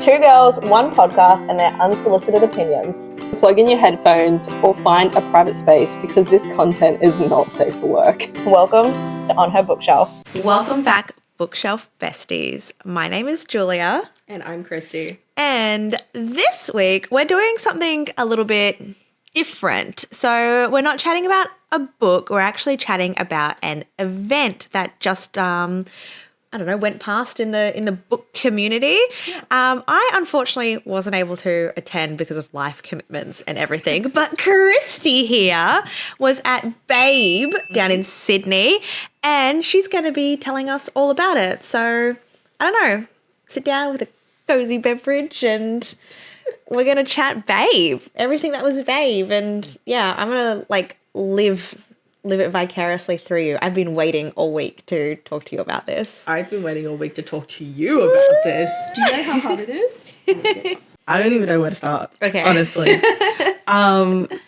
Two girls, one podcast, and their unsolicited opinions. Plug in your headphones or find a private space because this content is not safe for work. Welcome to On Her Bookshelf. Welcome back, Bookshelf Besties. My name is Julia. And I'm Kristie. And this week we're doing something a little bit different. So we're not chatting about a book, we're actually chatting about an event that just went past in the book community. Yeah. I unfortunately wasn't able to attend because of life commitments and everything, but Kristie here was at Babe down in Sydney, and she's going to be telling us all about it. So, I don't know, sit down with a cozy beverage and we're going to chat Babe, everything that was Babe. And yeah, I'm going to live it vicariously through you. I've been waiting all week to talk to you about this. I've been waiting all week to talk to you about this. Do you know how hard it is? I don't even know where to start. Okay. Honestly.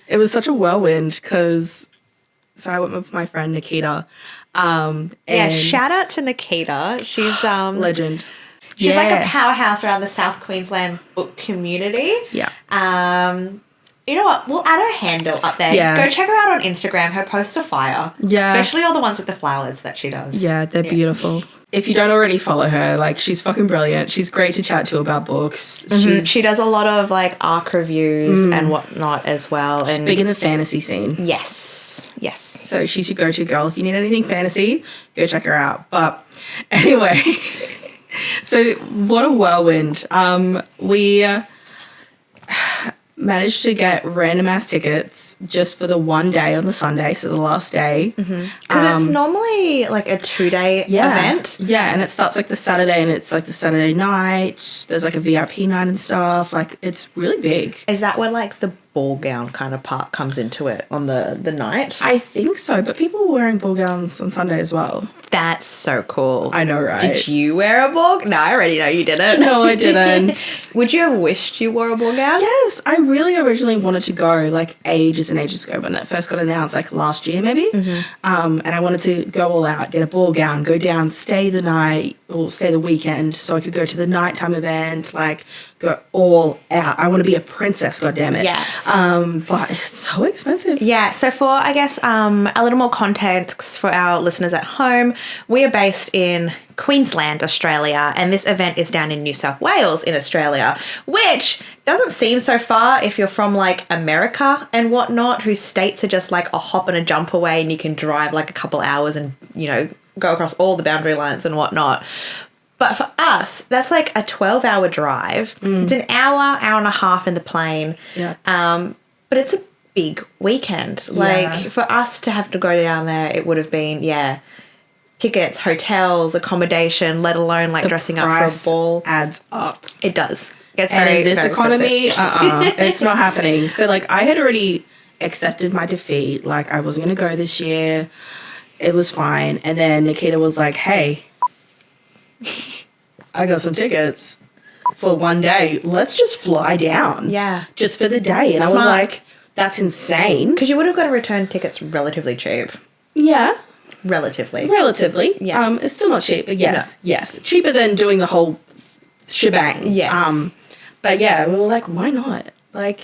It was such a whirlwind because I went with my friend Nikita. Shout out to Nikita. She's legend. She's like a powerhouse around the South Queensland book community. Yeah. You know what? We'll add her handle up there. Yeah. Go check her out on Instagram. Her posts are fire. Yeah. Especially all the ones with the flowers that she does. Yeah, they're beautiful. If you don't already follow her, she's fucking brilliant. She's great to chat to about books. Mm-hmm. She does a lot of ARC reviews and whatnot as well. She's big in the fantasy scene. Yes. Yes. So she's your go-to girl. If you need anything fantasy, go check her out. But anyway, so what a whirlwind. We managed to get random ass tickets just for the one day on the Sunday, so the last day. Because it's normally a 2-day event. Yeah, and it starts the Saturday, and it's the Saturday night. There's a VIP night and stuff. It's really big. Is that where the ball gown kind of part comes into it on the night? I think so, but people were wearing ball gowns on Sunday as well. That's so cool. I know, right? Did you wear a ball? No, I already know you didn't. No, I didn't. Would you have wished you wore a ball gown? Yes, I really originally wanted to go ages and ages ago when it first got announced, last year maybe. And I wanted to go all out, get a ball gown, go down, stay the night or stay the weekend so I could go to the nighttime event, go all out. I want to be a princess, goddammit. Yes. But it's so expensive. Yeah, so for, I guess, a little more context for our listeners at home, we are based in Queensland, Australia, and this event is down in New South Wales in Australia, which doesn't seem so far if you're from America and whatnot, whose states are just a hop and a jump away and you can drive a couple hours and, go across all the boundary lines and whatnot. But for us, that's a 12-hour drive. It's an hour and a half in the plane. Yeah. But it's a big weekend. For us to have to go down there, it would have been, tickets, hotels, accommodation, let alone dressing up for a ball. Adds up. It does. It gets and very, in this very economy, it's not happening. So I had already accepted my defeat. I wasn't going to go this year. It was fine. And then Nikita was like, hey, I got some tickets for one day. Let's just fly down. Yeah. Just for the day. And I was like, that's insane. Because you would have got to return tickets relatively cheap. Yeah. Relatively. Yeah. It's still not cheap, but yes. No. Yes. Cheaper than doing the whole shebang. Yes. But yeah, we were like, why not? We're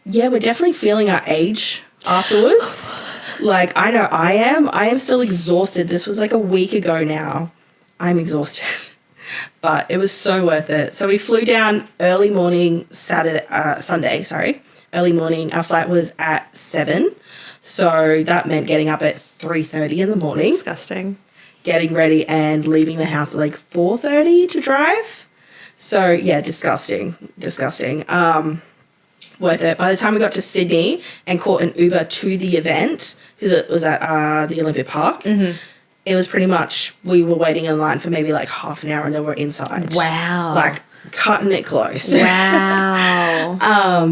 definitely feeling our age afterwards. I know I am. I am still exhausted. This was a week ago now. I'm exhausted. But it was so worth it. So we flew down early morning Sunday. Early morning. Our flight was at 7. So that meant getting up at 3:30 in the morning. Disgusting. Getting ready and leaving the house at 4:30 to drive. So yeah, disgusting. Worth it. By the time we got to Sydney and caught an Uber to the event, because it was at the Olympic Park, it was pretty much, we were waiting in line for maybe half an hour and then we're inside. Wow. Cutting it close. Wow.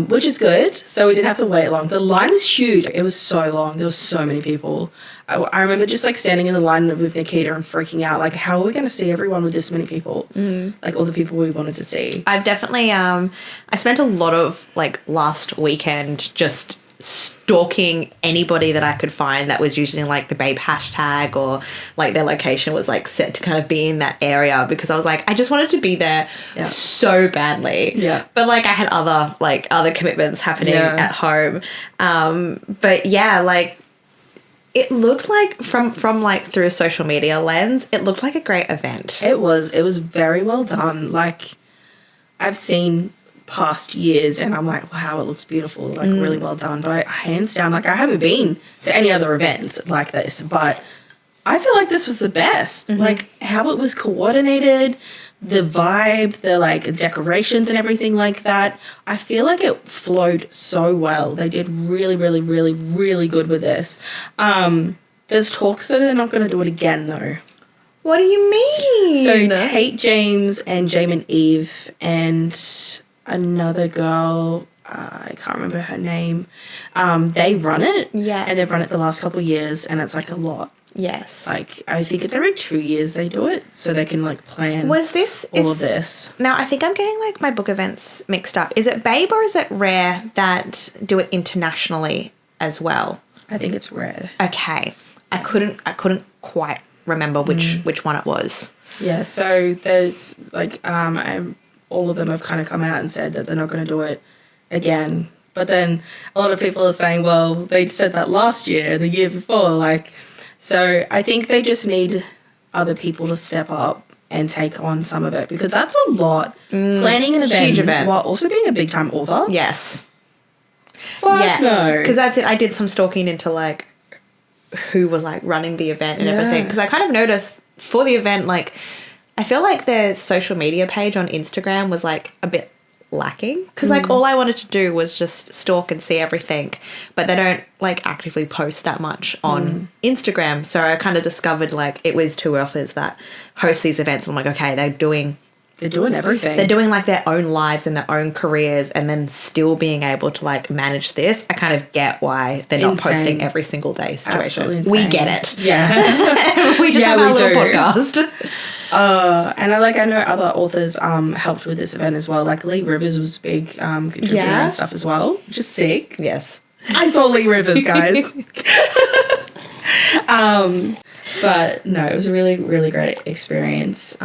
Which is good. So we didn't have to wait long. The line was huge. It was so long. There was so many people. I remember just standing in the line with Nikita and freaking out. How are we going to see everyone with this many people? All the people we wanted to see. I've definitely, I spent a lot of last weekend just stalking anybody that I could find that was using like the babe hashtag, or like their location was like set to kind of be in that area, because I was like, I just wanted to be there so badly. Yeah. But like I had other commitments happening at home. But yeah, like it looked like from like through a social media lens, it looked like a great event. It was very well done. Like, I've seen past years and I'm like, wow, it looks beautiful, like really well done. But hands down, like I haven't been to any other events like this, but I feel like this was the best. Like how it was coordinated, the vibe, the like decorations and everything like that. I feel like it flowed so well. They did really, really, really, really good with this. There's talks that they're not going to do it again though. What do you mean? So Tate James and Jamin Eve and another girl, I can't remember her name, they run it. Yeah. And they've run it the last couple of years, and it's like a lot. Yes. Like, I think it's every 2 years they do it, so they can like plan was this all of this. Now I think I'm getting like my book events mixed up. Is it Babe or is it Rare that do it internationally as well? I think it's Rare. Okay. I couldn't quite remember which one it was. Yeah, so there's like all of them have kind of come out and said that they're not going to do it again. But then a lot of people are saying, well, they said that last year, the year before, like, so I think they just need other people to step up and take on some of it, because that's a lot. Planning an event, huge event, while also being a big time author. Yes. Fuck no. Because that's it. I did some stalking into like who was like running the event and everything. Because I kind of noticed for the event, like, I feel like their social media page on Instagram was like a bit lacking, because like all I wanted to do was just stalk and see everything, but they don't like actively post that much on Instagram. So I kind of discovered like it was two authors that host these events. I'm like, okay, they're doing everything. They're doing like their own lives and their own careers, and then still being able to like manage this. I kind of get why they're not posting every single day situation. We get it. Yeah. We just have our little podcast. And I know other authors helped with this event as well. Like Lee Rivers was a big contributor and stuff as well, which is sick. Yes. I saw Lee Rivers, guys. But no, it was a really, really great experience.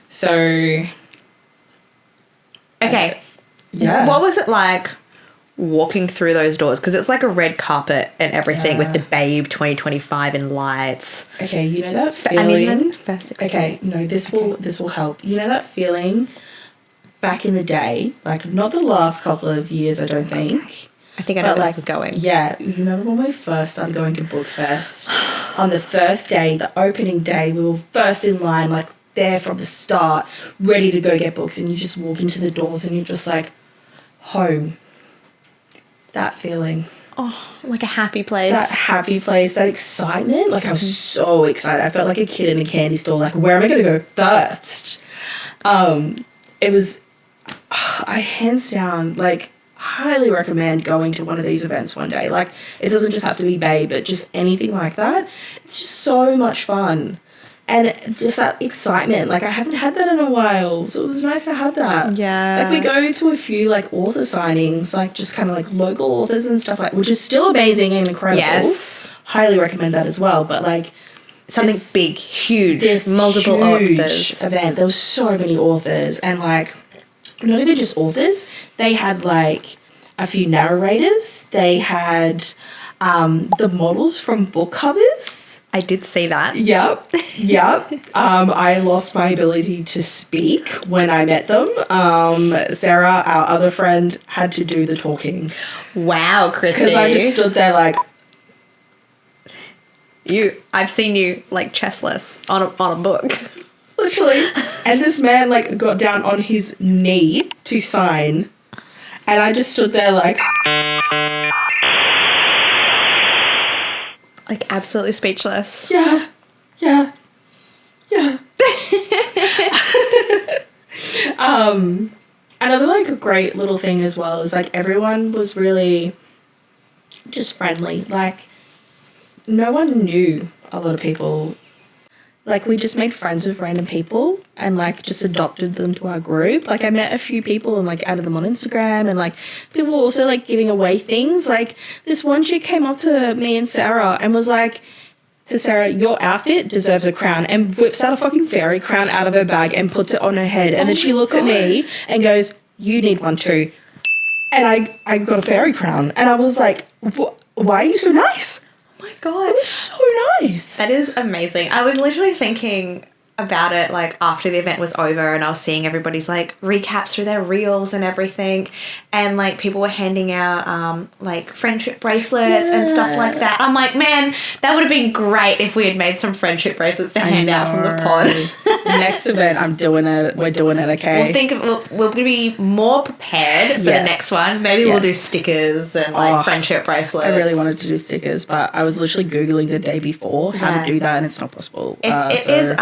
So okay. Yeah. What was it like walking through those doors? Because it's like a red carpet and everything with the Babe 2025 and lights. Okay, you know that feeling. I need first experience. Okay, no, this will help. You know that feeling back in the day, like not the last couple of years, I don't think. I think I know where this is going. Yeah, you remember when we first started going to Bookfest? On the first day, the opening day, we were first in line, like there from the start, ready to go get books, and you just walk into the doors and you're just like, home. That feeling. Oh, like a happy place. That happy place, that excitement. Like I was so excited. I felt like a kid in a candy store, like where am I going to go first? It was, I hands down, like, highly recommend going to one of these events one day. Like, it doesn't just have to be Babe, but just anything like that. It's just so much fun. And just that excitement. Like, I haven't had that in a while, so it was nice to have that. Yeah. Like, we go to a few, like, author signings, like, just kind of, like, local authors and stuff like, which is still amazing and incredible. Yes. Highly recommend that as well. But, like, something big, huge, multiple authors event. There were so many authors, and, like, not even just authors. They had, like, a few narrators. They had the models from book covers. I did see that. Yep. I lost my ability to speak when I met them. Sarah, our other friend, had to do the talking. Wow, Kristie. Because I just stood there like... I've seen you, like, chestless on a book. Literally. And this man, like, got down on his knee to sign. And I just stood there like... Like, absolutely speechless. Yeah. Another, like, great little thing as well is, like, everyone was really just friendly. Like, no one knew a lot of people. like, we just made friends with random people and, like, just adopted them to our group. Like, I met a few people and, like, added them on Instagram, and, like, people were also, like, giving away things. Like, this one chick came up to me and Sarah and was like, to Sarah, your outfit deserves a crown, and whips out a fucking fairy crown out of her bag and puts it on her head. And then she looks at me and goes, you need one too. And I got a fairy crown. And I was like, why are you so nice? Oh my God. It was so nice. That is amazing. I was literally thinking about it like after the event was over, and I was seeing everybody's like recaps through their reels and everything, and like people were handing out like friendship bracelets and stuff like that. I'm like, man, that would have been great if we had made some friendship bracelets to hand out from the pod. Next event, I'm doing it. We're doing it, okay? We'll be more prepared for the next one. Maybe we'll do stickers and like friendship bracelets. I really wanted to do stickers, but I was literally Googling the day before how to do that, and it's not possible. It is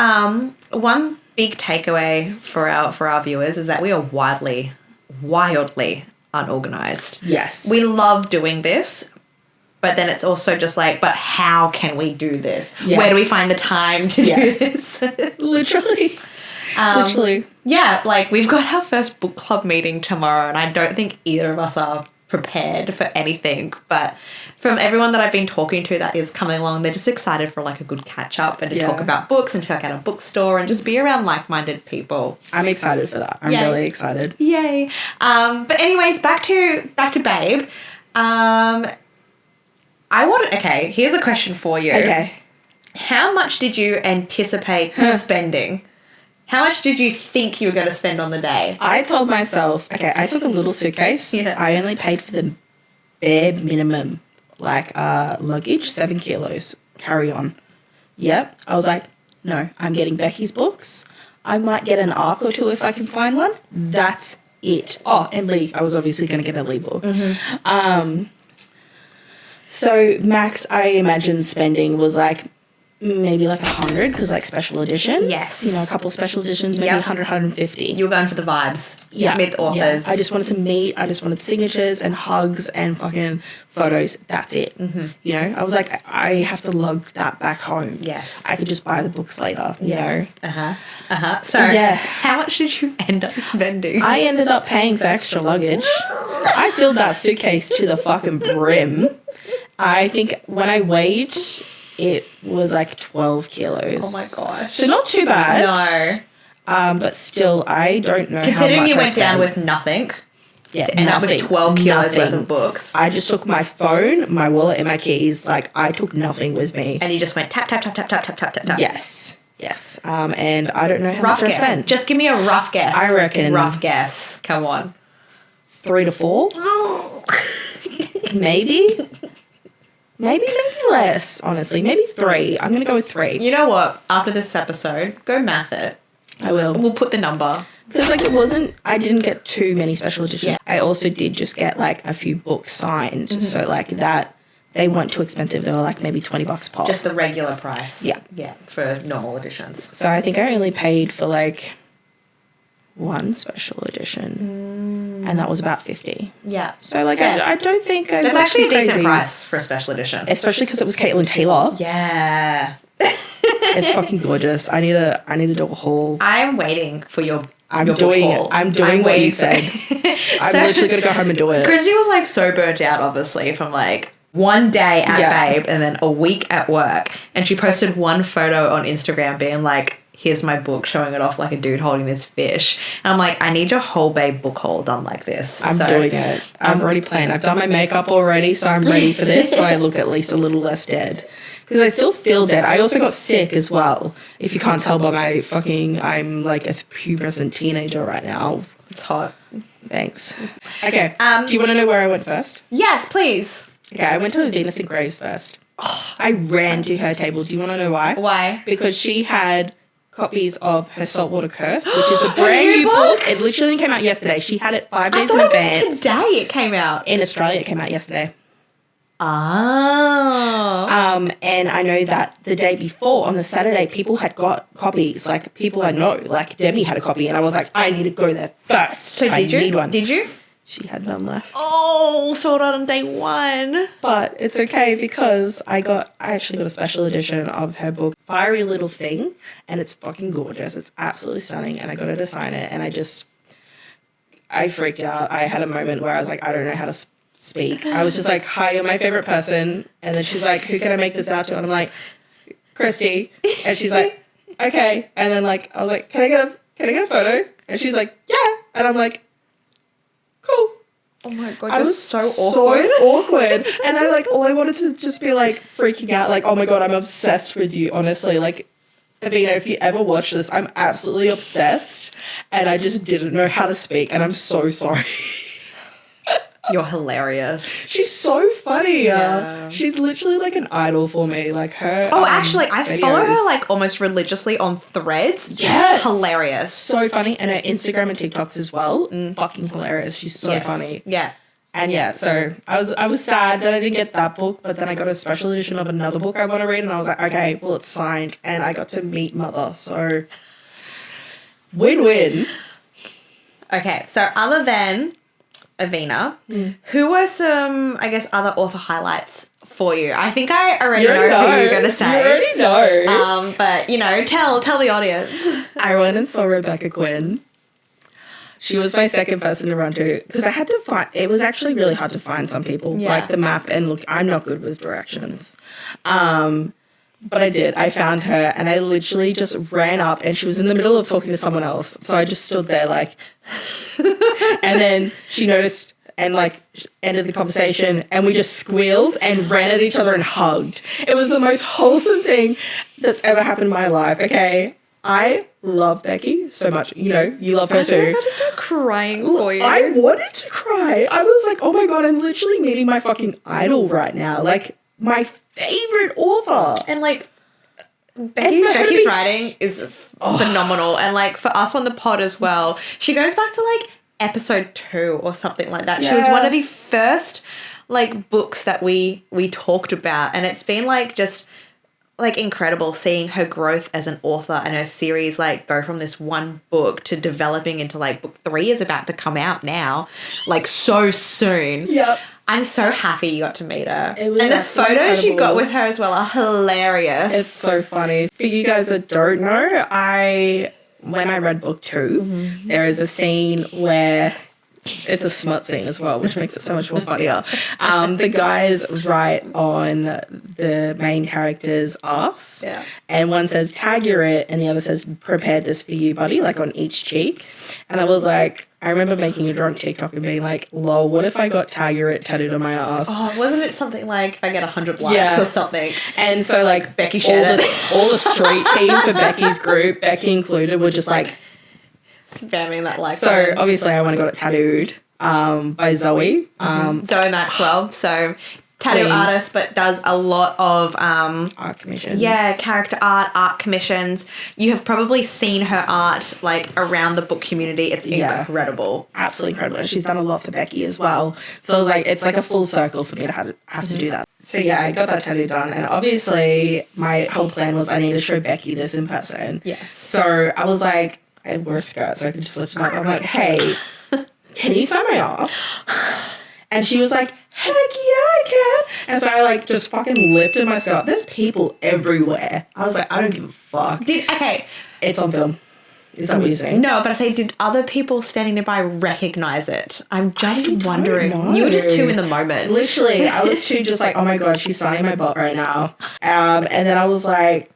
one big takeaway for our viewers is that we are wildly unorganized. Yes. We love doing this, but then it's also just like, but how can we do this? Yes. Where do we find the time to do this? Literally. Literally. Yeah, like we've got our first book club meeting tomorrow, and I don't think either of us are prepared for anything, but from everyone that I've been talking to that is coming along, they're just excited for like a good catch up and to talk about books and check out a bookstore and just be around like-minded people. I'm excited for that. I'm really excited. Yay. But anyways, back to Babe. Here's a question for you. Okay. How much did you anticipate spending? How much did you think you were going to spend on the day? I told myself, okay, I took a little suitcase. Yeah. I only paid for the bare minimum, like luggage, 7 kilos, carry on. Yep. I was like, no, I'm getting Becky's books. I might get an ARC or two if I can find one. That's it. Oh, and Lee. I was obviously going to get a Lee book. Mm-hmm. So max, I imagine spending was like maybe like 100 because like special editions. Yes. You know, a couple special editions, maybe 100, 150. You were going for the vibes. Yeah. Meet the authors. Yeah. I just wanted to meet. I just wanted signatures and hugs and fucking photos. That's it. Mm-hmm. You know, I was like, I have to lug that back home. Yes. I could just buy the books later, you know. So how much did you end up spending? I ended up paying for extra luggage. I filled that suitcase to the fucking brim. I think when I weighed, it was like 12 kilos. Oh my gosh. So not too bad. No. But still, I don't know Considering how much you I went down spent. with nothing. Yeah, to end up with 12 kilos worth of books. I just took my phone, my wallet, and my keys. Like, I took nothing with me. And you just went tap, tap, tap, tap, tap, tap, tap, tap, tap. Yes. And I don't know how much I spent. Just give me a rough guess. I reckon. Rough guess. Come on. 3 to 4. Maybe less, honestly. Maybe 3. I'm going to go with 3. You know what? After this episode, go math it. I will. We'll put the number. Because, like, I didn't get too many special editions. Yeah. I also did just get, like, a few books signed. Mm-hmm. So, like, that, they weren't too expensive. They were, like, maybe $20 a pop. Just the regular price. Yeah. Yeah, for normal editions. So, I think I only paid for, like, 1 special edition. And that was about 50. Yeah. So, like, I don't think I That's went actually a too decent crazy. Price for a special edition. Especially because it was Caitlin Taylor. Yeah. It's fucking gorgeous. I need to do a haul. I'm waiting for your I'm book doing haul. what you said. I'm literally going to go home and do it. Kristie was like so burnt out, obviously, from like one day at Babe and then a week at work. And she posted one photo on Instagram being like, here's my book, showing it off like a dude holding this fish. And I'm like, I need your whole Babe book haul done like this. I'm doing it. I've already planned. I've done my makeup already, so I'm ready for this. So I look at least a little less dead. Because I still feel dead. I also got sick as well. If you can't tell by my I'm like a pubescent teenager right now. It's hot. Thanks. Okay. Do you want to know where I went first? Yes, please. Okay, I went to Venus and Graves first. I ran to her table. Do you want to know why? Why? Because she had copies of her Saltwater Curse, which is a brand new book. It literally came out yesterday. She had it 5 days in advance. It was today it came out. In Australia, it came out yesterday. Oh. And I know that the day before, on the Saturday, people had got copies. Like, people I know, like Debbie had a copy, and I was like, I need to go there first. So I need one. Did you? She had none left. Oh, sold out on day one. But it's okay because I actually got a special edition of her book, Fiery Little Thing, and it's fucking gorgeous. It's absolutely stunning, and I got her to sign it, and I freaked out. I had a moment where I was like, I don't know how to speak. I was just like, hi, you're my favorite person. And then she's like, who can I make this out to? And I'm like, Kristie. And she's like, okay. And then like, I was like, can I get a photo? And she's like, yeah. And I'm like, cool. Oh my God, I you're was so awkward. And I like, all I wanted to just be like freaking out. Like, oh my God, I'm obsessed with you, honestly. Like, Avina, if you ever watch this, I'm absolutely obsessed. And I just didn't know how to speak. And I'm so sorry. You're hilarious. She's so funny. Yeah. She's literally like an idol for me. Like her. Oh, actually, I follow her videos. like almost religiously on Threads. Yes. Hilarious. So funny. And her Instagram and TikToks as well. Fucking hilarious. She's so funny. Yeah. And yeah, so I was sad that I didn't get that book, but then I got a special edition of another book I want to read, and I was like, okay, well, it's signed, and I got to meet Mother, so win-win. Okay, so other than Avina, who were some, I guess, other author highlights for you? I think I already know who you're going to say. You already know. But, you know, tell the audience. I went and saw Rebecca Quinn. She was my second person to run to because I had to find, it was actually really hard to find some people, like the map, and look, I'm not good with directions. But I did. I found her and I literally just ran up and she was in the middle of talking to someone else. So I just stood there like, and then she noticed and like ended the conversation and we just squealed and ran at each other and hugged. It was the most wholesome thing that's ever happened in my life. Okay. I love Becky so much. You know, you love her too. I'm about to start crying for you. I wanted to cry. I was like, oh my God, I'm literally meeting my fucking idol right now. Like, my favorite author. And like, Becky's writing is phenomenal. And like, for us on the pod as well, she goes back to like episode 2 or something like that. She was one of the first like books that we talked about. And it's been like just like incredible seeing her growth as an author and her series like go from this one book to developing into like book 3 is about to come out now, like so soon. Yep. I'm so happy you got to meet her. It was and the absolutely photos you incredible. got with her as well are hilarious. It's so funny. For you guys that don't know, when I read book 2, there is a scene where it's a smut scene as well, which makes it so much more funnier. The guys write on the main character's ass, and one says, tag your it, and the other says, prepared this for you, buddy, like on each cheek. And I was like, I remember making a drunk TikTok and being like, lol, what if I got tag your it tattooed on my ass? Oh, wasn't it something like if I get 100 likes or something? And so like Becky shared all the street team for Becky's group, Becky included, were just like spamming that like. So obviously I went and got it tattooed by Zoe. Zoe Maxwell. So tattoo Queen. artist, but does a lot of Art commissions. yeah, character art commissions. You have probably seen her art like around the book community. It's incredible. Absolutely incredible. And she's done a lot for Becky as well. So it was like, it's like a full circle for me to have to do that. So yeah, I got that tattoo done. And obviously my whole plan was I need to show Becky this in person. Yes. So I was like, I wore a skirt so I could just lift it up. I'm like, hey, can you sign my ass? And she was like, heck yeah, I can. And so I like just fucking lifted my skirt up. There's people everywhere. I was like, I don't give a fuck. It's on film. Is that what you're saying? No, but I say, did other people standing nearby recognize it? I'm just wondering. know. You were just too in the moment. Literally, I was too just like, oh my God, she's signing my butt right now. And then I was like,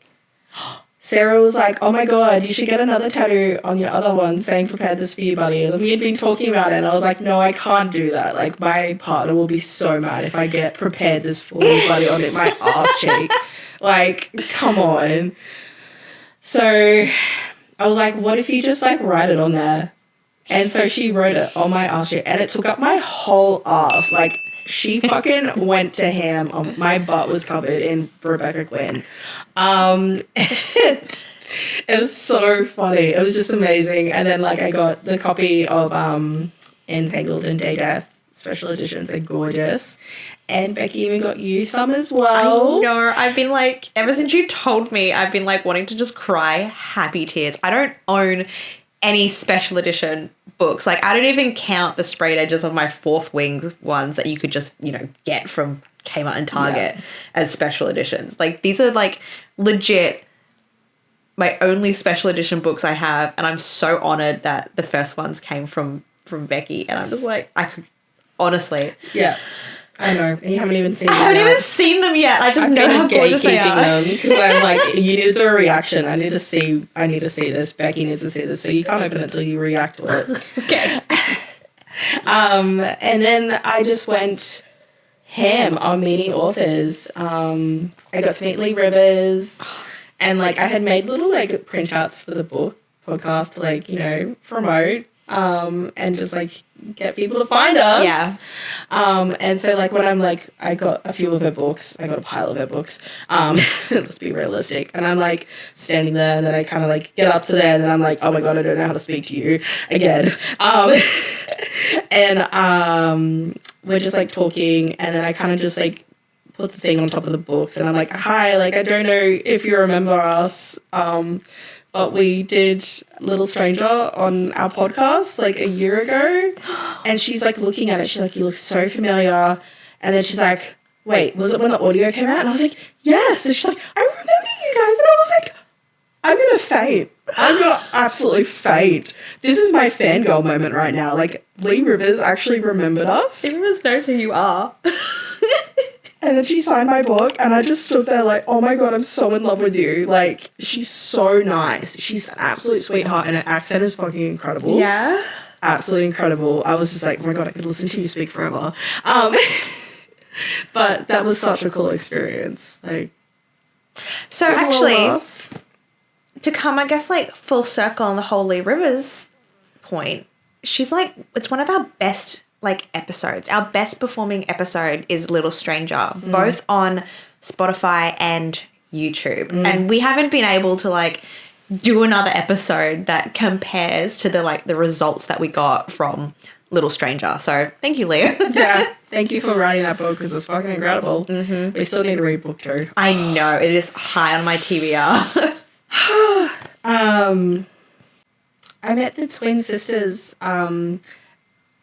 Sarah was like, oh my God, you should get another tattoo on your other one saying prepare this for you, buddy. And we had been talking about it and I was like, no, I can't do that. Like my partner will be so mad if I get prepared this for you, buddy, on my ass cheek. Like, come on. So I was like, what if you just like write it on there? And so she wrote it on my ass cheek and it took up my whole ass. Like she fucking went to ham. My butt was covered in Rebecca Quinn. It was so funny. It was just amazing. And then like I got the copy of Entangled and Day Death special editions. They're gorgeous. And Becky even got you some as well. I know. I've been like, ever since you told me, I've been like wanting to just cry happy tears. I don't own any special edition books. Like, I don't even count the sprayed edges of my Fourth Wings ones that you could just, you know, get from Kmart and Target as special editions. Like, these are, like, legit my only special edition books I have, and I'm so honoured that the first ones came from Becky, and I'm just like, I could, honestly. Yeah. I know, and you haven't even seen them. I haven't even seen them yet. I just know how gorgeous they are. Because I'm like, you need to do a reaction. I need to see this. Becky needs to see this. So you can't open it until you react to it. Okay. And then I just went ham on meeting authors. I got to meet Lee Rivers, and like I had made little like printouts for the book podcast to like, you know, promote. And just like get people to find us. Yeah. And so like when I'm like, I got a few of her books, I got a pile of her books. Let's be realistic. And I'm like standing there, and then I kind of like get up to there, and then I'm like, oh my God, I don't know how to speak to you again. And we're just like talking, and then I kind of just like put the thing on top of the books, and I'm like, hi, like I don't know if you remember us. But we did Little Stranger on our podcast like a year ago, and she's like looking at it. She's like, you look so familiar. And then she's like, wait, was it when the audio came out? And I was like, yes. And she's like, I remember you guys. And I was like, I'm going to faint. I'm going to absolutely faint. This is my fangirl moment right now. Like, Lee Rivers actually remembered us. Lee Rivers knows who you are. And then she signed my book, and I just stood there like, oh my God, I'm so in love with you. Like, she's so nice. She's an absolute sweetheart, and her accent is fucking incredible. Yeah. Absolutely incredible. I was just like, oh my God, I could listen to you speak forever. But that was such a cool experience. Like, so actually, to come, I guess, like full circle on the whole Lee Rivers point, she's like, it's one of our best like episodes. Our best performing episode is Little Stranger, both on Spotify and YouTube. And we haven't been able to like do another episode that compares to the like the results that we got from Little Stranger. So thank you, Leah. Yeah, thank you for writing that book, because it's fucking incredible. We still need to read book 2. I know, it is high on my TBR. I met the twin sisters.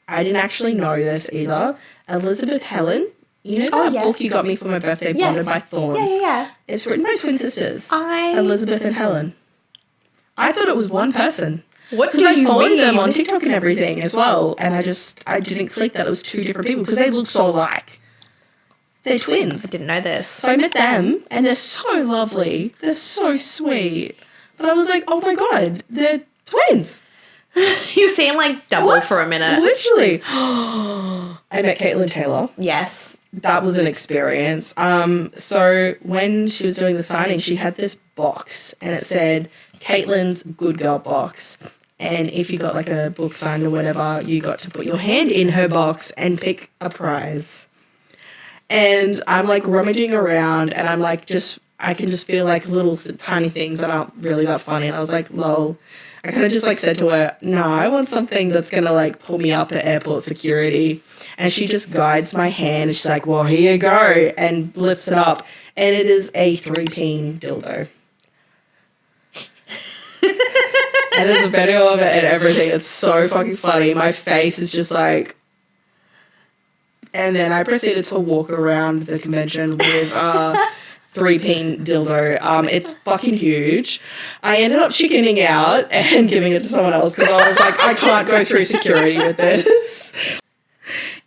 I didn't actually know this either. Elizabeth Helen. You know that book you got me for my birthday, Bonded by Thorns? Yeah. It's written by twin sisters. Elizabeth and Helen. I thought it was one person. What do Because you I followed mean? them on TikTok and everything as well. And I didn't click that it was 2 different people, because they look so alike. They're twins. I didn't know this. So I met them, and they're so lovely. They're so sweet. But I was like, oh my God, they're twins. You seem like double for a minute. Literally. I met Caitlin Taylor. Yes. That was an experience. So when she was doing the signing, she had this box, and it said Caitlin's Good Girl box. And if you got like a book signed or whatever, you got to put your hand in her box and pick a prize. And I'm like rummaging around, and I'm like I can just feel like little tiny things that aren't really that funny. And I was like, lol. I kind of just like said to her, no, I want something that's going to like pull me up at airport security. And she just guides my hand, and she's like, well, here you go, and lifts it up. And it is a 3-peen dildo. And there's a video of it and everything. It's so fucking funny. My face is just like... And then I proceeded to walk around the convention with 3-peen dildo. It's fucking huge. I ended up chickening out and giving it to someone else, because I was like, I can't go through security with this.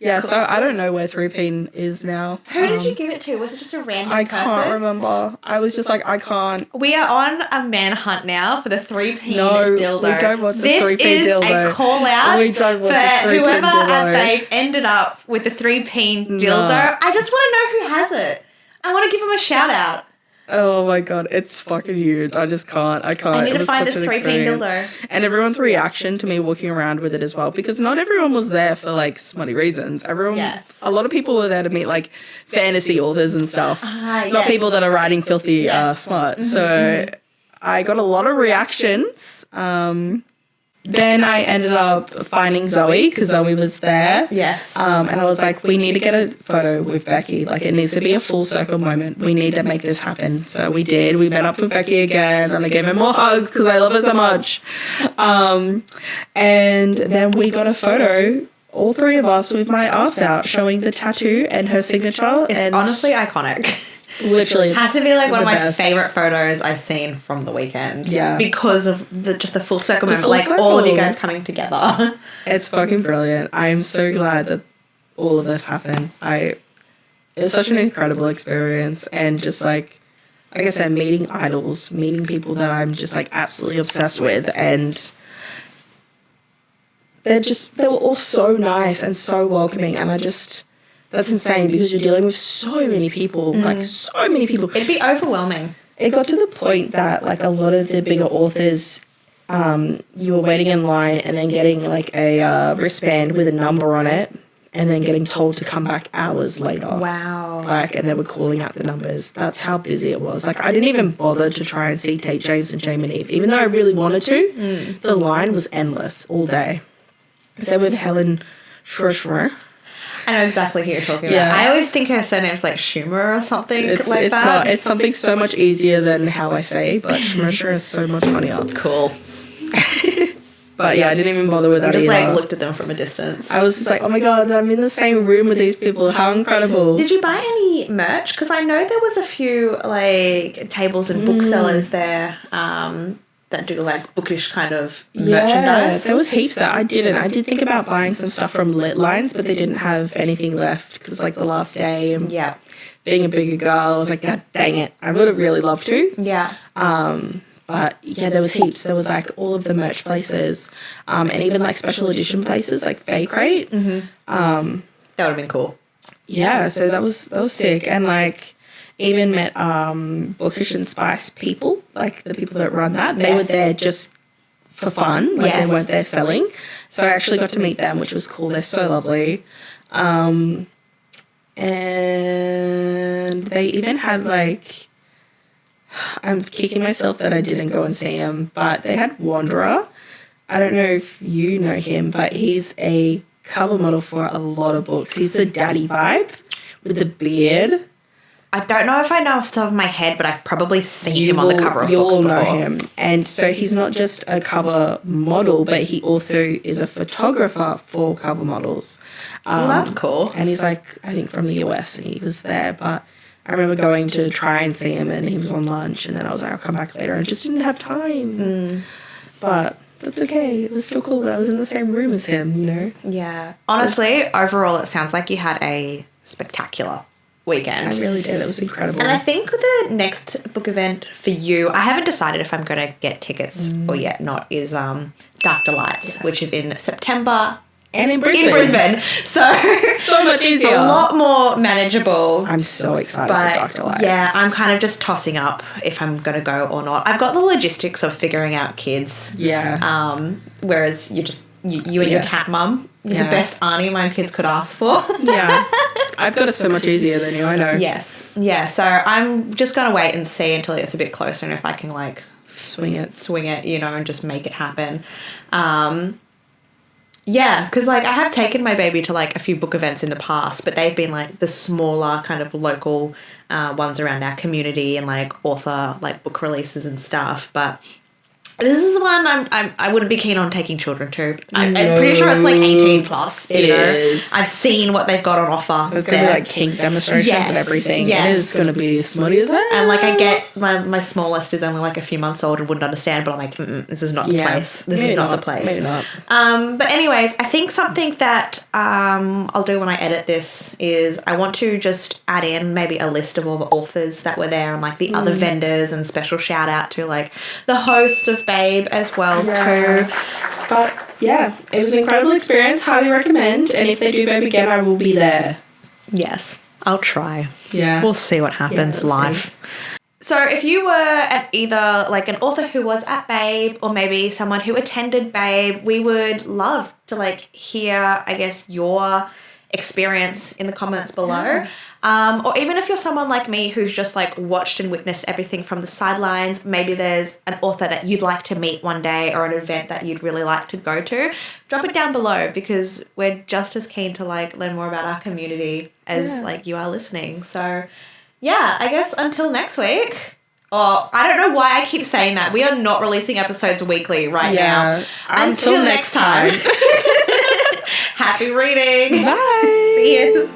Yeah, so I don't know where 3-peen is now. Who did you give it to? Was it just a random I person? can't remember. I was just like, I can't. We are on a manhunt now for the 3-peen No, dildo. we don't want the this 3-peen dildo. This is a call out We don't want for the 3-peen whoever dildo. at Babe ended up with the 3-peen dildo. I just want to know who has it. I want to give him a shout out. Oh my God, it's fucking huge. I just can't. I can't. I need It to was find such this an 3-peen experience. dildo. And everyone's reaction to me walking around with it as well, because not everyone was there for like smutty reasons. Yes. A lot of people were there to meet like fantasy authors and stuff. Not yes. people that are writing filthy smut. So I got a lot of reactions. then I ended up finding Zoe because Zoe was there. Yes. And I was like, we need to get a photo with Becky. Like, it needs to be a full circle moment. We need to make this happen. So we did. We met up with Becky again, and I gave her more hugs because I love her so much. And then we got a photo, all three of us, with my ass out, showing the tattoo and her signature. It's honestly iconic. Literally, It has to be like one of my best. favorite photos I've seen from the weekend. Yeah. Because of just the full circle moment, full like circle. all of you guys coming together. It's fucking brilliant. I am so glad that all of this happened. It was such an incredible experience, and just like I said, meeting idols, meeting people that I'm just like absolutely obsessed with, and they were all so nice and so welcoming, and that's insane because you're dealing with so many people, like so many people. It'd be overwhelming. It got to the point that like a lot of the bigger authors, you were waiting in line and then getting like a wristband with a number on it, and then getting told to come back hours later. Wow. Like, and they were calling out the numbers. That's how busy it was. Like, I didn't even bother to try and see Tate James and Jamie and Eve, even though I really wanted to. The line was endless all day. So with Helen Schwarzer. I know exactly who you're talking Yeah. about. I always think her surname's like Schumer or something It's like that. not. It's something so much easier than how I say, but Schwarzer is so much funnier. Cool. But yeah, I didn't even bother with I that just either. like looked at them from a distance. I was just like, oh my god, I'm in the same room with these people. How incredible. Did you buy any merch? Because I know there was a few like tables and booksellers there that do like bookish kind of merchandise. There was heaps that I didn't. I did think about buying some stuff from Lit Lines, but they didn't have anything left because like the last day and Yeah. being a bigger girl, I was like, god dang it. I would have really loved to. Yeah. But yeah, there was heaps. There was like all of the merch places, and even like special edition places like Fake Crate. That would have been cool. Yeah, so that was sick, and like even met Bookish and Spice people, like the people that run that. They were there just for fun, like Yes. they weren't there selling. So I actually got to meet them, which was cool. They're so lovely, and they even had like. I'm kicking myself that I didn't go and see him, but they had Wanderer. I don't know if you know him, but he's a cover model for a lot of books. He's the daddy vibe with the beard. I don't know if I know off the top of my head, but I've probably seen him on the cover of books You'll before. know him. And so he's not just a cover model, but he also is a photographer for cover models. Well, that's cool. And he's like, I think from the US, and he was there, but I remember going to try and see him, and he was on lunch, and then I was like, I'll come back later, and just didn't have time. But that's okay. It was still cool that I was in the same room as him, you know? Yeah. Honestly, overall, it sounds like you had a spectacular weekend. I really did. It was incredible. And I think the next book event for you, I haven't decided if I'm going to get tickets or yet not, is Dark Delights, which is in September. And in Brisbane. In Brisbane. So much easier. It's a lot more manageable. I'm so excited for Dark Delights. Yeah, I'm kind of just tossing up if I'm going to go or not. I've got the logistics of figuring out kids. Yeah. Whereas you and your cat mum, the best auntie my kids could ask for. Yeah. I've got it so much easier than you, I know. Yes. Yeah, so I'm just going to wait and see until it's a bit closer and if I can like Swing it. you know, and just make it happen. Yeah, because like I have taken my baby to like a few book events in the past, but they've been like the smaller kind of local ones around our community and like author like book releases and stuff. But this is one I wouldn't be keen on taking children to. I'm pretty sure it's like 18 plus. It is. I've seen what they've got on offer. It's going to be like kink demonstrations and everything. Yes. It is going to be smutty as hell. And like I get my smallest is only like a few months old and wouldn't understand, but I'm like, this is not the place. This is not the place. Maybe not. But anyways, I think something that I'll do when I edit this is I want to just add in maybe a list of all the authors that were there and like the other vendors, and special shout out to like the hosts of Babe as well too. But yeah, it was an incredible experience. Highly recommend. And if they do Babe again, I will be there. Yes, I'll try. Yeah. We'll see what happens we'll live. see. So if you were at either like an author who was at Babe or maybe someone who attended Babe, we would love to like hear, I guess, your experience in the comments below. Or even if you're someone like me who's just like watched and witnessed everything from the sidelines, maybe there's an author that you'd like to meet one day or an event that you'd really like to go to, drop it down below because we're just as keen to like learn more about our community as like you are listening. So yeah, I guess until next week. Oh, I don't know why I keep saying that. We are not releasing episodes weekly right now. Until next time. Happy reading. Bye. See you.